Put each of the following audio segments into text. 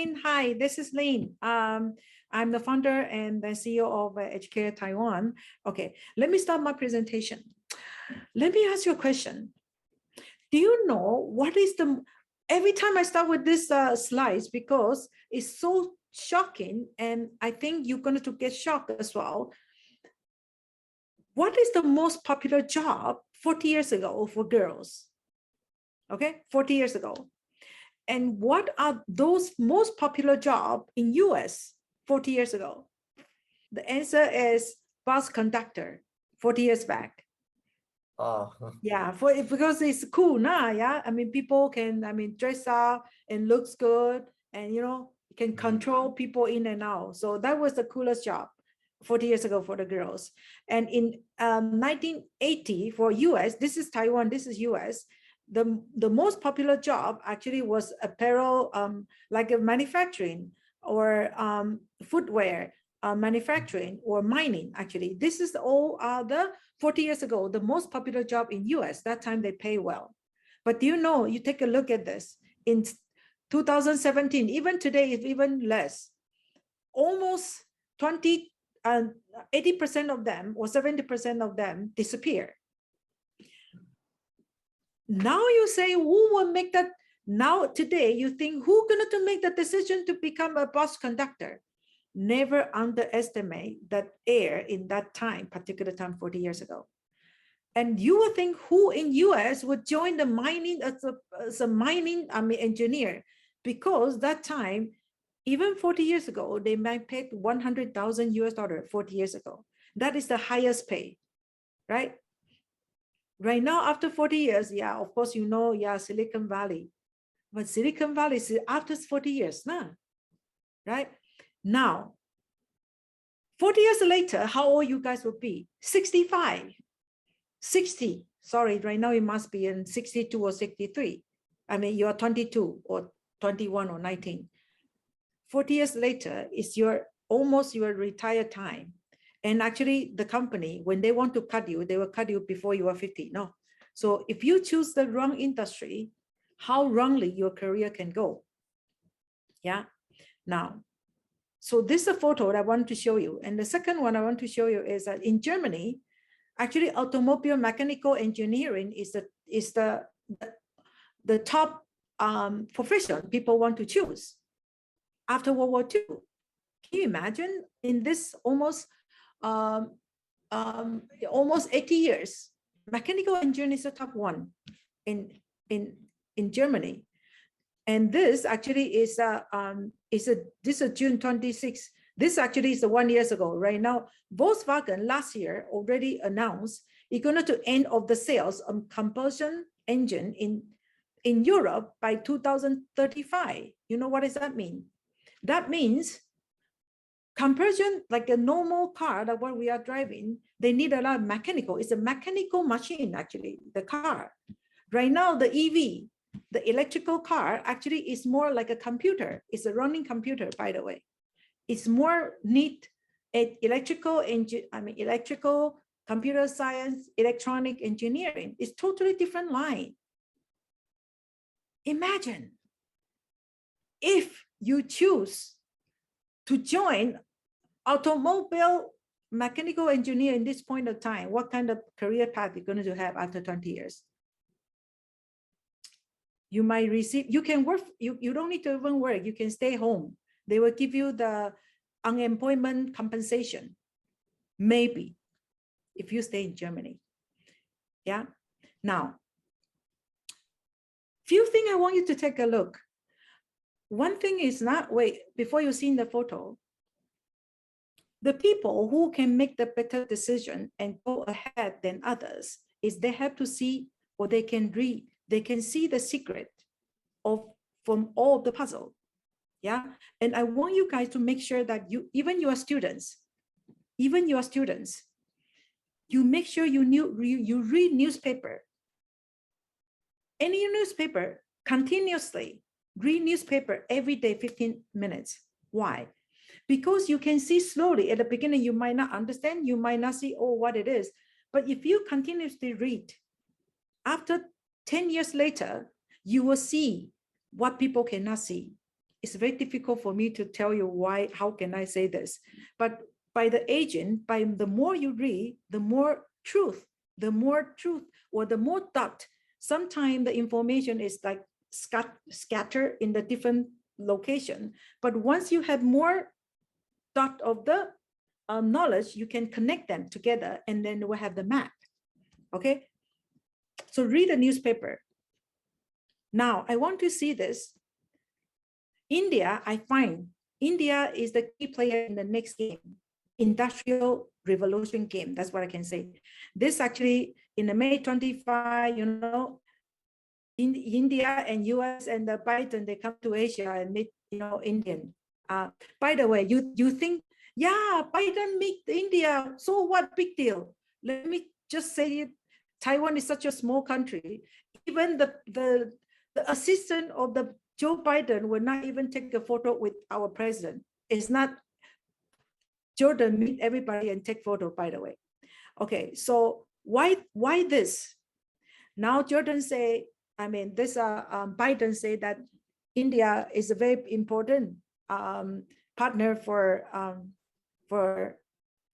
Lynn. Hi, this is Lynn. I'm the founder and the CEO of EduCare Taiwan. Okay, let me start my presentation. Let me ask you a question. Do you know what is the, every time I start with this slides, because it's so shocking, and I think you're going to get shocked as well. What is the most popular job 40 years ago for girls? Okay, 40 years ago. And what are those most popular jobs in US 40 years ago? The answer is bus conductor 40 years back. Oh, Yeah, because it's cool now. Yeah, I mean, people can, dress up and looks good, and can control people in and out. So that was the coolest job 40 years ago for the girls. And in 1980 for US, this is Taiwan, this is US, the most popular job actually was apparel, like a manufacturing or footwear manufacturing or mining. Actually, this is all the 40 years ago, the most popular job in US. That time they pay well. But do you know, you take a look at this in 2017, even today, it's even less. Almost 80% of them or 70% of them disappear. Now you say, who will make that? Now today you think, who's going to make the decision to become a bus conductor? Never underestimate that air in that time, particular time 40 years ago. And you would think, who in US would join the mining as a mining engineer? Because that time, even 40 years ago, they might pay 100,000 US dollar 40 years ago. That is the highest pay, right? Right now, after 40 years, yeah, of course, yeah, Silicon Valley. But Silicon Valley is after 40 years now, right? Now, 40 years later, how old you guys will be? 65, 60. Sorry, right now it must be in 62 or 63. I mean, you're 22 or 21 or 19. 40 years later is almost your retired time. And actually the company, when they want to cut you, they will cut you before you are 50. No. So if you choose the wrong industry, how wrongly your career can go. Yeah. Now, so this is a photo that I want to show you. And the second one I want to show you is that in Germany, actually automobile mechanical engineering is the top profession people want to choose after World War II. Can you imagine in this almost 80 years, mechanical engineering is the top one in Germany. And this actually is this is June 26. This actually is 1 year ago. Right now, Volkswagen last year already announced it's going to end of the sales of combustion engine in Europe by 2035. You know what does that mean? That means combustion, like a normal car that what we are driving, they need a lot of mechanical. It's a mechanical machine, actually, the car. Right now, the EV, the electrical car, actually is more like a computer. It's a running computer, by the way. It's more neat electrical computer science, electronic engineering. It's totally different line. Imagine if you choose to join automobile mechanical engineer in this point of time, what kind of career path you're going to have after 20 years? You might receive, you can work, you don't need to even work, you can stay home. They will give you the unemployment compensation, maybe, if you stay in Germany. Yeah. Now, few things I want you to take a look. One thing is not, wait, before you see the photo, the people who can make the better decision and go ahead than others is they have to see, or they can read, they can see the secret from all the puzzle. Yeah. And I want you guys to make sure that even your students, you make sure you read newspaper. Any newspaper continuously, read newspaper every day, 15 minutes. Why? Because you can see slowly at the beginning, you might not understand, you might not see, oh, what it is. But if you continuously read, after 10 years later, you will see what people cannot see. it's very difficult for me to tell you why, how can I say this? But by the agent, by the more you read, the more truth, or the more dot. Sometimes the information is like scattered in the different location. But once you have more dot of the knowledge, you can connect them together, and then we'll have the map. Okay, so read the newspaper. Now I want to see this. India, I find India is the key player in the next game, industrial revolution game. That's what I can say. This actually in the May 25, you know, in India and US and the Biden, they come to Asia and meet, you know, Indian. By the way, you think, yeah, Biden meet India, so what, big deal? Let me just say it. Taiwan is such a small country. Even the assistant of the Joe Biden will not even take a photo with our president. It's not Jordan meet everybody and take photo, by the way. Okay, so why this? Now Jordan say, I mean, this Biden say that India is a very important partner for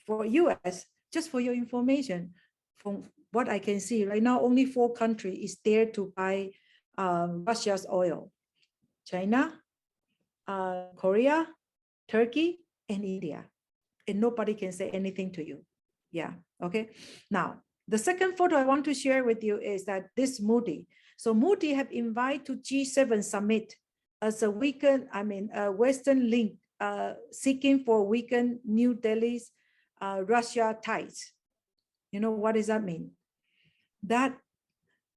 US. Just for your information, from what I can see right now, only 4 countries is there to buy Russia's oil: China, Korea, Turkey, and India. And nobody can say anything to you. Yeah, okay. Now, the second photo I want to share with you is that this Moody. So Moody have invited to G7 summit as a weekend, I mean, a Western link, seeking for weaken New Delhi's Russia ties. You know, what does that mean? That,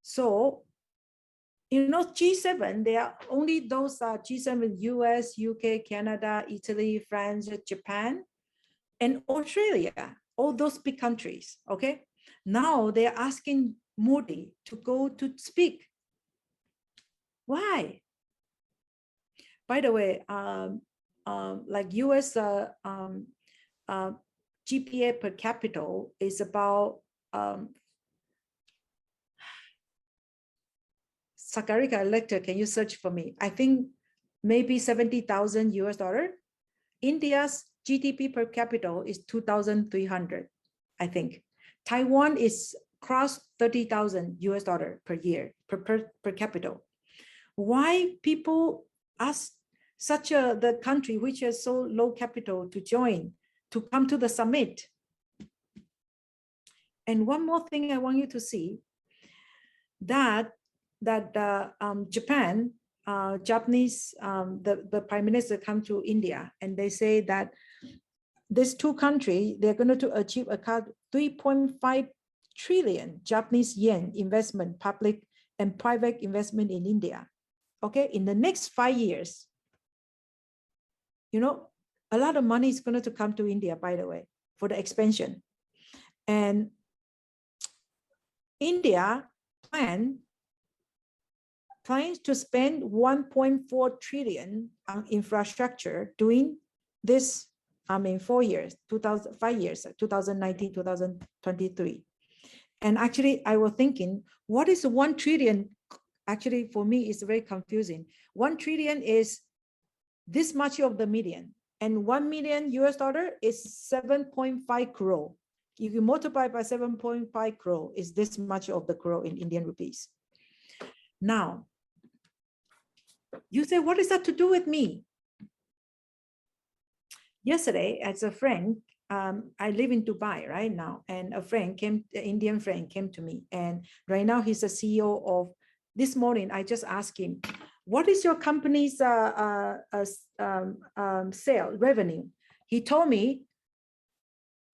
so, you know, G7, they are only those G7, US, UK, Canada, Italy, France, Japan, and Australia, all those big countries, okay? Now they're asking Modi to go to speak. Why? By the way, like US GPA per capita is about, Sakarika Elector, can you search for me? I think maybe 70,000 US dollar. India's GDP per capita is 2,300, I think. Taiwan is cross 30,000 US dollar per year per capita. Why people ask such the country which has so low capital to join, to come to the summit? And one more thing I want you to see, that Japan, Japanese, the prime minister come to India, and they say that these 2 countries, they're going to achieve a 3.5 trillion Japanese yen investment, public and private investment in India. Okay, in the next 5 years, you know, a lot of money is going to come to India, by the way, for the expansion. And India plans to spend 1.4 trillion on infrastructure during this, I mean, 4 years, 5 years, 2019, 2023. And actually, I was thinking, what is 1 trillion? Actually, for me, it's very confusing. 1 trillion is this much of the million, and 1 million US dollar is 7.5 crore. If you multiply by 7.5 crore, is this much of the crore in Indian rupees. Now, you say, what is that to do with me? Yesterday, as a friend, I live in Dubai right now, and a friend came, an Indian friend came to me, and right now he's a CEO of, this morning, I just asked him, what is your company's sale revenue? He told me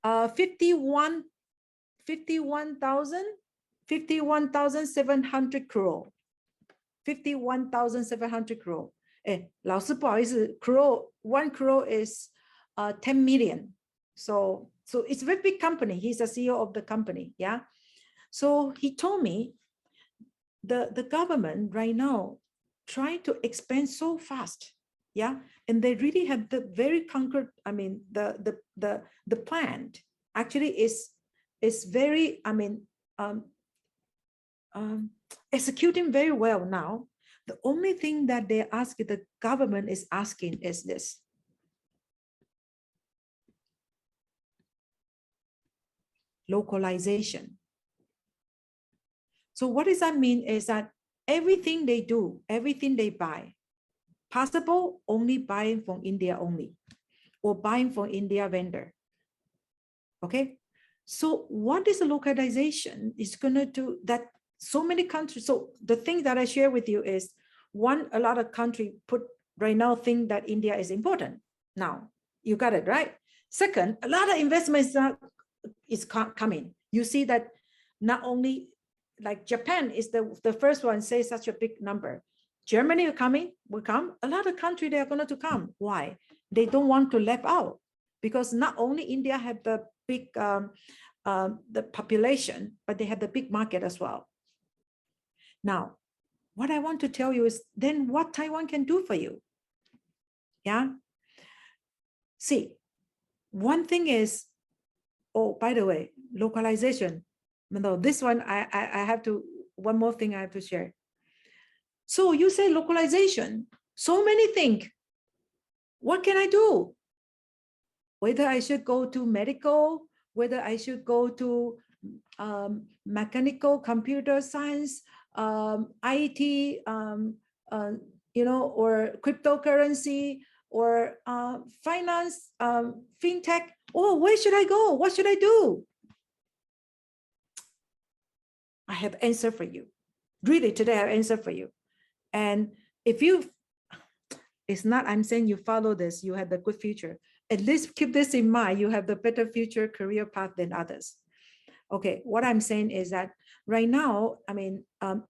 51,700 crore. 51,700 crore. 老师不好意思 crore, 1 crore is 10 million. So it's a very big company. He's a CEO of the company. Yeah. So he told me the government right now trying to expand so fast. Yeah. And they really have the very concrete, I mean, the plan actually is very, I mean, executing very well now. The only thing that they ask, the government is asking is this. Localization. So what does that mean is that everything they do, everything they buy, possible only buying from India only, or buying from India vendor. Okay, so what is the localization is going to do that so many countries. So the thing that I share with you is one, a lot of country put right now think that India is important. Now you got it right. Second, a lot of investments is coming. You see that not only like Japan is the first one say such a big number. Germany will come. A lot of country they are going to come. Why? They don't want to left out, because not only India had the big the population, but they have the big market as well. Now, what I want to tell you is then what Taiwan can do for you. Yeah. See, one thing is, oh, by the way, localization. No, this one I have to, one more thing I have to share. So you say localization, so many think, what can I do? Whether I should go to medical, whether I should go to mechanical computer science, IT, or cryptocurrency, or finance, fintech. Oh, where should I go? What should I do? I have answer for you. Really, today I have answer for you. And if you, it's not, I'm saying you follow this, you have the good future. At least keep this in mind, you have the better future career path than others. Okay, what I'm saying is that right now, I mean,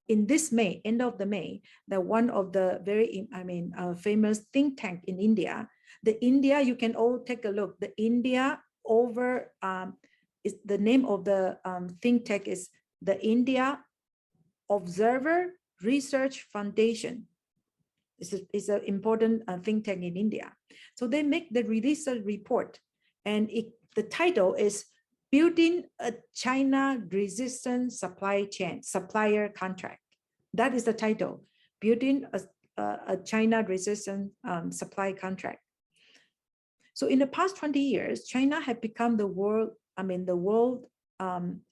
in this May, end of the May, that one of the very, famous think tank in India, the India, you can all take a look, the India over, is the name of the think tank is the India Observer Research Foundation. It's an important think tank in India. So they make the release a report, and the title is Building a China-Resistant Supply Chain, Supplier Contract. That is the title, Building a China-Resistant Supply Contract. So in the past 20 years, China had become the world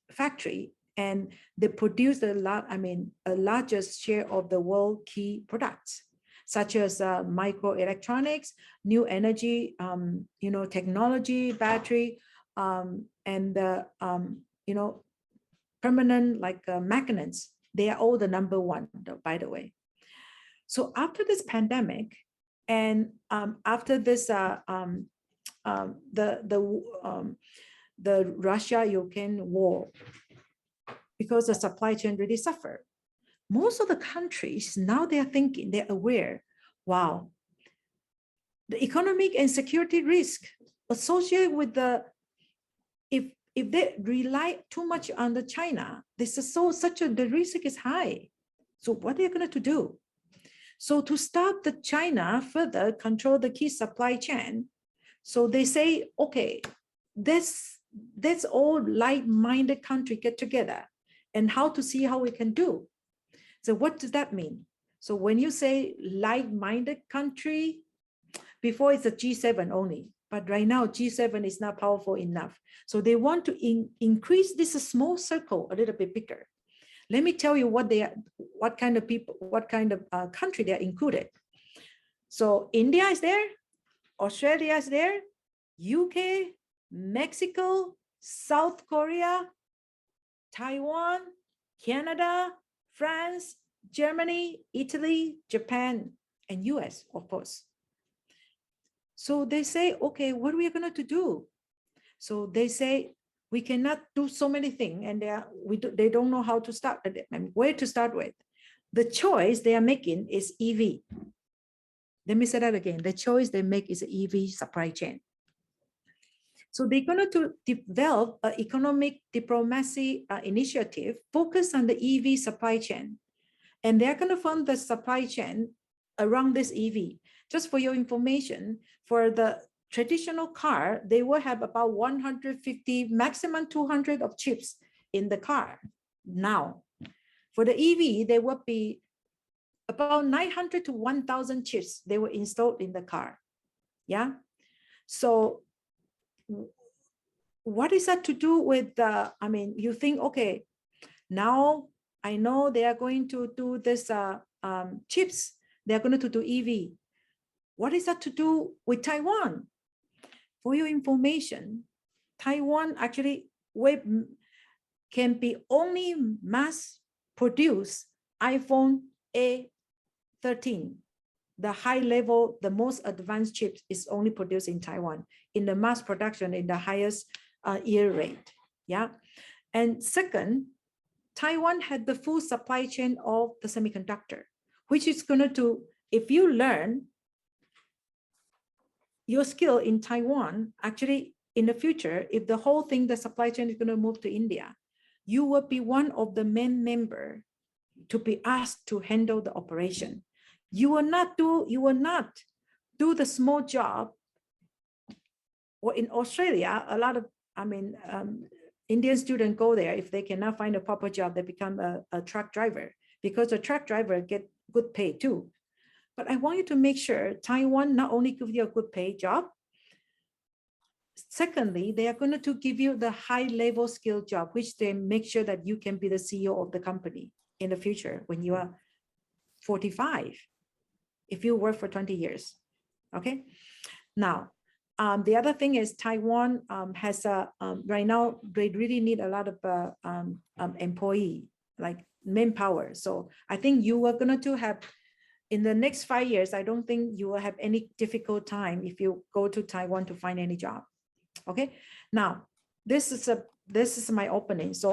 factory, and they produce a largest share of the world key products, such as microelectronics, new energy, technology, battery, and permanent magnets. They are all the number one, by the way. So after this pandemic, and after this the Russia-Ukraine war, because the supply chain really suffered, most of the countries now they are thinking, they're aware, wow, the economic and security risk associated with if they rely too much on the China, the risk is high. So what are they going to do? So to stop the China further control the key supply chain, so they say, okay, that's all like-minded country get together, and how to see how we can do. So what does that mean? So when you say like-minded country, before it's a G7 only, but right now G7 is not powerful enough. So they want to increase this small circle a little bit bigger. Let me tell you what kind of people, what kind of country they are included. So India is there, Australia is there, UK, Mexico, South Korea, Taiwan, Canada, France, Germany, Italy, Japan, and US, of course. So they say, okay, what are we going to do? So they say, we cannot do so many things, and they don't know how to start and where to start with. The choice they are making is EV. Let me say that again. The choice they make is EV supply chain. So they're going to develop an economic diplomacy initiative focused on the EV supply chain. And they're going to fund the supply chain around this EV. Just for your information, for the traditional car, they will have about 150, maximum 200 of chips in the car now. For the EV, there will be about 900 to 1,000 chips, they were installed in the car. Yeah. So what is that to do with the, I mean, you think, okay, now I know they are going to do this chips, they're going to do EV. What is that to do with Taiwan? For your information, Taiwan actually can be only mass produce iPhone A13. The high level, the most advanced chips is only produced in Taiwan in the mass production in the highest year rate. Yeah. And second, Taiwan had the full supply chain of the semiconductor, which is going to, if you learn your skill in Taiwan, actually in the future, if the whole thing, the supply chain is going to move to India, you will be one of the main member to be asked to handle the operation. You will not do the small job. Or in Australia, a lot of, I mean, Indian students go there. If they cannot find a proper job, they become a truck driver, because a truck driver get good pay too. But I want you to make sure Taiwan not only give you a good pay job, secondly, they are going to give you the high level skill job, which they make sure that you can be the CEO of the company in the future when you are 45, if you work for 20 years. Okay. Now, the other thing is Taiwan has right now, they really need a lot of employee, like manpower. So I think you are going to have, in the next 5 years, I don't think you will have any difficult time if you go to Taiwan to find any job. Okay. Now, this is my opening. So